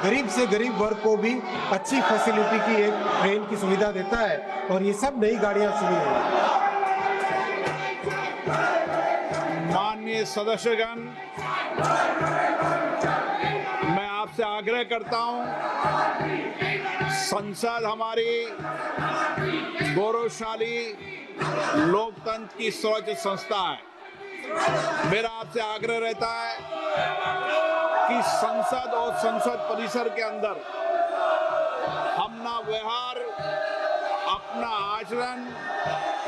गरीब से गरीब वर्ग को भी अच्छी फैसिलिटी की एक ट्रेन की सुविधा देता है और ये सब नई गाड़ियां शुरू हुई। माननीय सदस्यगण, मैं आपसे आग्रह करता हूं, संसद हमारी गौरवशाली लोकतंत्र की सर्वोच्च संस्था है। मेरा आपसे आग्रह रहता है कि संसद और संसद परिसर के अंदर अपना व्यवहार, अपना आचरण,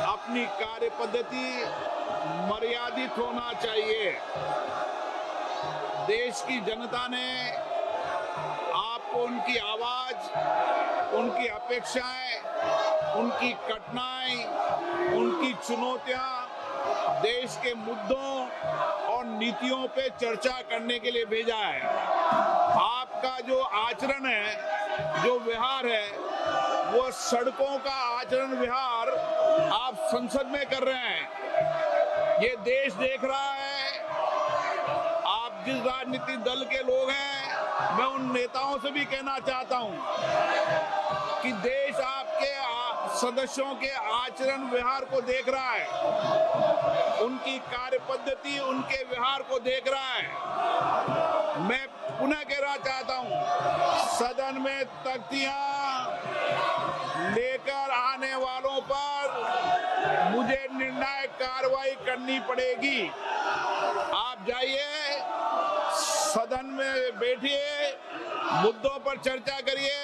अपनी कार्य पद्धति मर्यादित होना चाहिए। देश की जनता ने आपको उनकी आवाज, उनकी अपेक्षाएं, उनकी कठिनाई, उनकी चुनौतियां, देश के मुद्दों और नीतियों पे चर्चा करने के लिए भेजा है। आपका जो आचरण है, जो व्यवहार है, वो सड़कों का आचरण व्यवहार आप संसद में कर रहे हैं। ये देश देख रहा है। आप जिस राजनीतिक दल के लोग हैं, मैं उन नेताओं से भी कहना चाहता हूं कि देश आपके सदस्यों के आचरण व्यवहार को देख रहा है, उनकी कार्य पद्धति, उनके व्यवहार को देख रहा है। मैं पुनः कहना चाहता हूं, सदन में तख्तियां लेकर आने वालों पर मुझे निर्णायक कार्रवाई करनी पड़ेगी। आप जाइए, सदन में बैठिए, मुद्दों पर चर्चा करिए,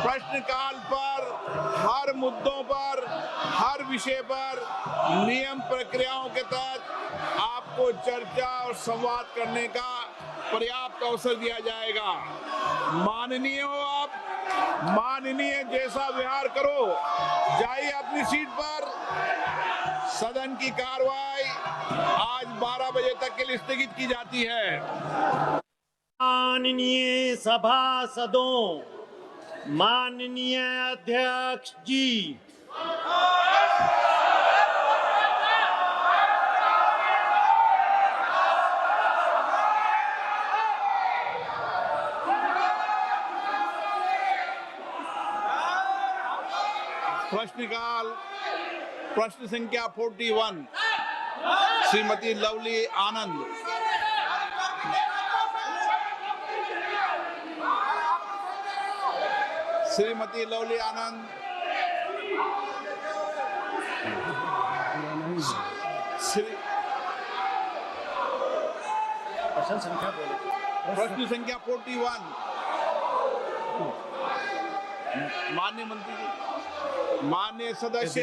प्रश्नकाल पर, हर मुद्दों पर, हर विषय पर नियम प्रक्रियाओं के तहत आपको चर्चा और संवाद करने का पर्याप्त अवसर दिया जाएगा। माननीय हो आप, माननीय जैसा व्यवहार करो, जाइए अपनी सीट पर। सदन की कार्रवाई आज 12 बजे तक के लिए स्थगित की जाती है। माननीय सभासदों, माननीय अध्यक्ष जी, प्रश्नकाल प्रश्न संख्या 41 श्रीमती लवली आनंद। श्रीमती लवली आनंद। प्रश्न संख्या 41। माननीय मंत्री जी, माननीय सदस्य,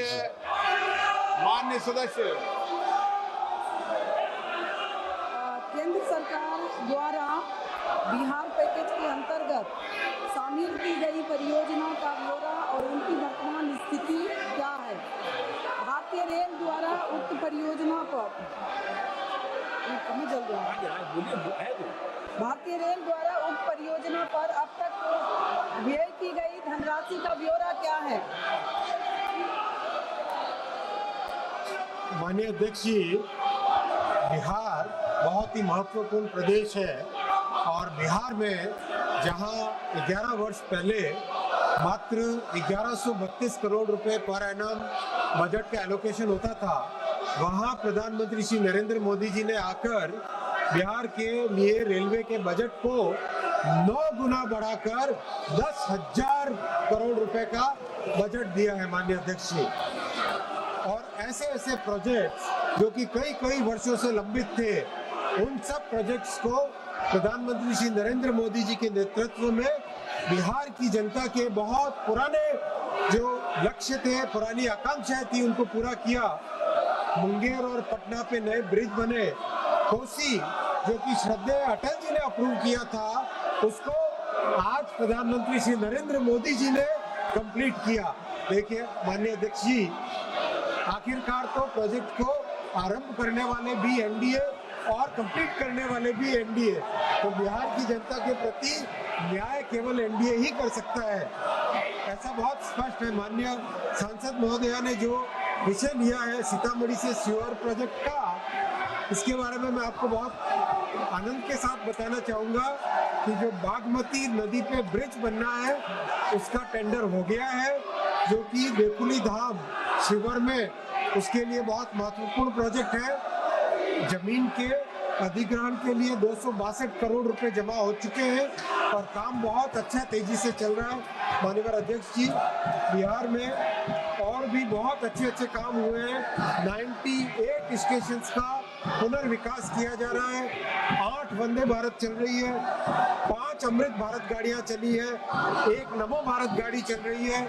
केंद्र सरकार द्वारा बिहार पैकेज के अंतर्गत शामिल की गई परियोजना का ब्यौरा और उनकी वर्तमान स्थिति क्या है? भारतीय रेल द्वारा उक्त परियोजना पर भारतीय रेल द्वारा उक्त परियोजना पर अब तक व्यय की गई धनराशि का ब्यौरा क्या है? माननीय अध्यक्ष जी, बिहार बहुत ही महत्वपूर्ण प्रदेश है और बिहार में जहां 11 वर्ष पहले मात्र 1132 करोड़ रुपए पर एनम बजट का एलोकेशन होता था, वहां प्रधानमंत्री श्री नरेंद्र मोदी जी ने आकर बिहार के लिए रेलवे के बजट को 9 गुना बढ़ाकर 10,000 करोड़ रुपए का बजट दिया है माननीय अध्यक्ष जी। और ऐसे ऐसे प्रोजेक्ट्स जो कि कई वर्षों से लंबित थे, उन सब प्रोजेक्ट्स को प्रधानमंत्री श्री नरेंद्र मोदी जी के नेतृत्व में बिहार की जनता के बहुत पुराने जो लक्ष्य थे, पुरानी आकांक्षाएं थी, उनको पूरा किया। मुंगेर और पटना पे नए ब्रिज बने। कोसी जो कि श्रद्धेय अटल जी ने अप्रूव किया था, उसको आज प्रधानमंत्री श्री नरेंद्र मोदी जी ने कंप्लीट किया। देखिए माननीय अध्यक्ष जी, आखिरकार तो प्रोजेक्ट को आरंभ करने वाले भी एनडीए और कंप्लीट करने वाले भी एनडीए। तो बिहार की जनता के प्रति न्याय केवल एनडीए ही कर सकता है, ऐसा बहुत स्पष्ट है। माननीय सांसद महोदया ने जो विषय लिया है सीतामढ़ी से सीवर प्रोजेक्ट का, इसके बारे में मैं आपको बहुत आनंद के साथ बताना चाहूँगा कि जो बागमती नदी पे ब्रिज बनना है उसका टेंडर हो गया है, जो कि देकुली धाम शिवर में उसके लिए बहुत महत्वपूर्ण प्रोजेक्ट है। जमीन के अधिग्रहण के लिए 262 करोड़ रुपए जमा हो चुके हैं और काम बहुत अच्छा तेजी से चल रहा है। माननीय अध्यक्ष जी, बिहार में और भी बहुत अच्छे काम हुए हैं। 98 स्टेशंस का पुनर्विकास किया जा रहा है, 8 वंदे भारत चल रही है, 5 अमृत भारत गाड़ियां चली है, 1 नमो भारत गाड़ी चल रही है,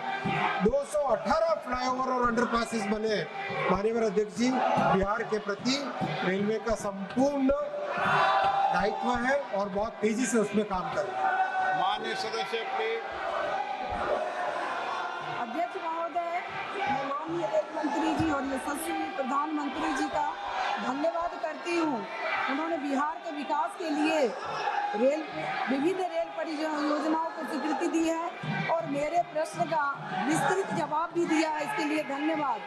218 फ्लाईओवर और अंडरपासेस बने हैं। माननीय अध्यक्ष जी, बिहार के प्रति रेलवे का संपूर्ण दायित्व है और बहुत तेजी से उसमें काम कर रहे हैं। माननीय सदस्य प्लीज। अध्यक्ष महोदय, मैं माननीय रेल मंत्री जी और यशस्वी प्रधानमंत्री जी का धन्यवाद करती हूँ। उन्होंने बिहार के विकास के लिए विभिन्न रेल परियोजनाओं को स्वीकृति दी है और मेरे प्रश्न का विस्तृत जवाब भी दिया है, इसके लिए धन्यवाद।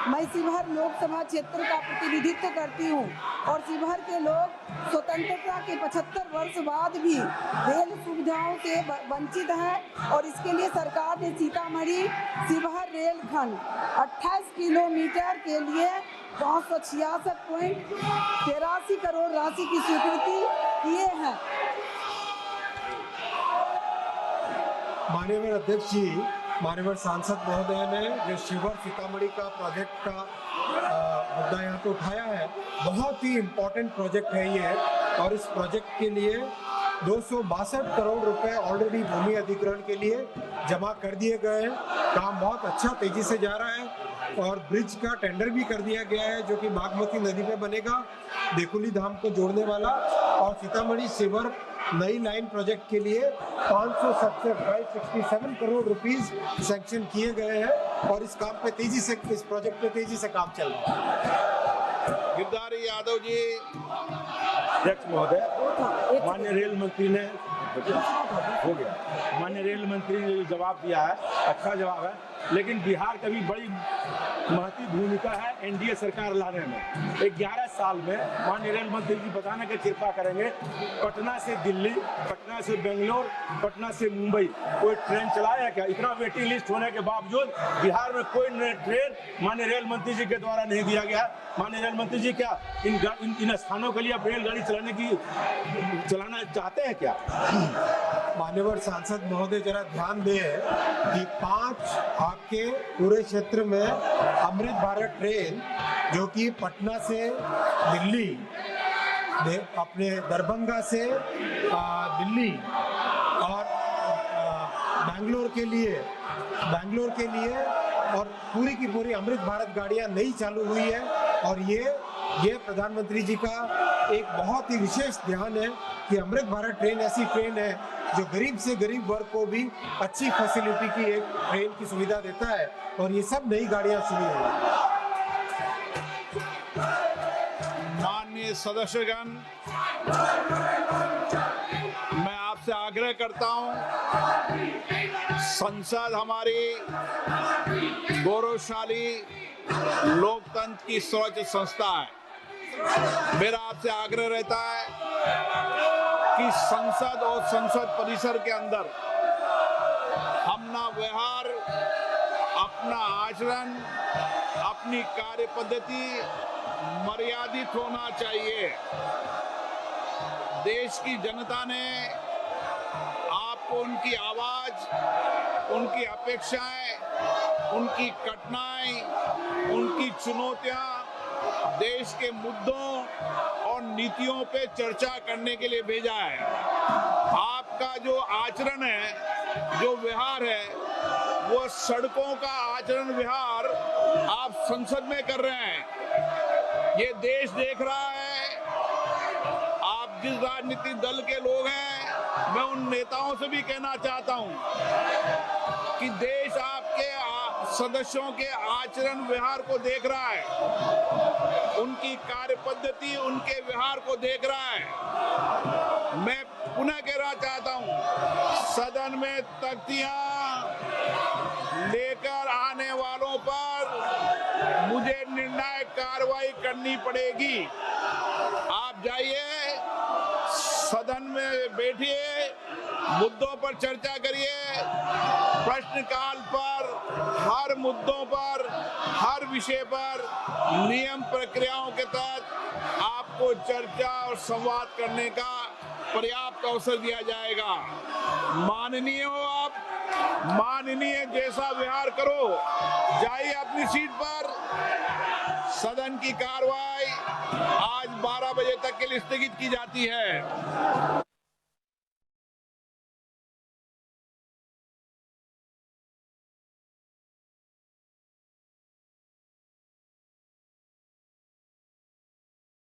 मैं शिवहर लोकसभा क्षेत्र का प्रतिनिधित्व करती हूँ और शिवहर के लोग स्वतंत्रता के 75 वर्ष बाद भी रेल सुविधाओं से वंचित हैं और इसके लिए सरकार ने सीतामढ़ी शिवहर रेलखंड 28 किलोमीटर के लिए 566.83 करोड़ राशि की स्वीकृति किए हैं। माननीय अध्यक्ष जी, माननीय सांसद महोदय ने जो शिवहर सीतामढ़ी का प्रोजेक्ट का मुद्दा यहाँ पे उठाया है, बहुत ही इम्पोर्टेंट प्रोजेक्ट है ये और इस प्रोजेक्ट के लिए 262 करोड़ रुपए ऑलरेडी भूमि अधिग्रहण के लिए जमा कर दिए गए हैं। काम बहुत अच्छा तेजी से जा रहा है और ब्रिज का टेंडर भी कर दिया गया है, जो कि बागमती नदी पे बनेगा, देकुली धाम को जोड़ने वाला। और सीतामढ़ी शिवर नई लाइन प्रोजेक्ट के लिए 567 करोड़ रुपीस सैंक्शन किए गए हैं और इस काम पे तेजी से, इस प्रोजेक्ट पे तेजी से काम चल रहा है। गिरधारी यादव जी। अध्यक्ष महोदय, माननीय रेल मंत्री ने हो गया, माननीय रेल मंत्री ने जवाब दिया है, अच्छा जवाब है, लेकिन बिहार का भी बड़ी महत्वपूर्ण भूमिका है एनडीए सरकार लाने में। 11 साल में माननीय रेल मंत्री जी बताने की कृपा करेंगे, पटना से दिल्ली, पटना से बेंगलोर, पटना से मुंबई कोई ट्रेन चलाया क्या? इतना वेटिंग लिस्ट होने के बावजूद बिहार में कोई ट्रेन माननीय रेल मंत्री जी के द्वारा नहीं दिया गया। माननीय रेल मंत्री जी क्या इन स्थानों के लिए आप रेलगाड़ी चलाना चाहते हैं क्या? मान्यवर सांसद महोदय, जरा ध्यान दें कि 5 आपके पूरे क्षेत्र में अमृत भारत ट्रेन, जो कि पटना से दिल्ली, अपने दरभंगा से दिल्ली और बैंगलोर के लिए और पूरी की पूरी अमृत भारत गाड़ियां नई चालू हुई है और ये प्रधानमंत्री जी का एक बहुत ही विशेष ध्यान है कि अमृत भारत ट्रेन ऐसी ट्रेन है जो गरीब से गरीब वर्ग को भी अच्छी फैसिलिटी की एक ट्रेन की सुविधा देता है और ये सब नई गाड़ियां शुरू हुई हैं। माननीय सदस्यगण, मैं आपसे आग्रह करता हूं, संसद हमारी गौरवशाली लोकतंत्र की सर्वोच्च संस्था है। मेरा आपसे आग्रह रहता है कि संसद और संसद परिसर के अंदर अपना व्यवहार, अपना आचरण, अपनी कार्य पद्धति मर्यादित होना चाहिए। देश की जनता ने आपको उनकी आवाज, उनकी अपेक्षाएं, उनकी कठिनाई, उनकी चुनौतियां, देश के मुद्दों और नीतियों पे चर्चा करने के लिए भेजा है। आपका जो आचरण है, जो व्यवहार है, वो सड़कों का आचरण व्यवहार आप संसद में कर रहे हैं। ये देश देख रहा है। आप जिस राजनीतिक दल के लोग हैं, मैं उन नेताओं से भी कहना चाहता हूं कि देश आपके सदस्यों के आचरण व्यवहार को देख रहा है, उनकी कार्य पद्धति, उनके व्यवहार को देख रहा है। मैं पुनः कहना चाहता हूं, सदन में तख्तियां लेकर आने वालों पर मुझे निर्णायक कार्रवाई करनी पड़ेगी। आप जाइए, सदन में बैठिए, मुद्दों पर चर्चा करिए, प्रश्नकाल पर हर मुद्दों पर, हर विषय पर नियम प्रक्रियाओं के तहत आपको चर्चा और संवाद करने का पर्याप्त अवसर दिया जाएगा। माननीय हो आप, माननीय जैसा व्यवहार करो, जाइए अपनी सीट पर। सदन की कार्रवाई आज 12 बजे तक के लिए स्थगित की जाती है।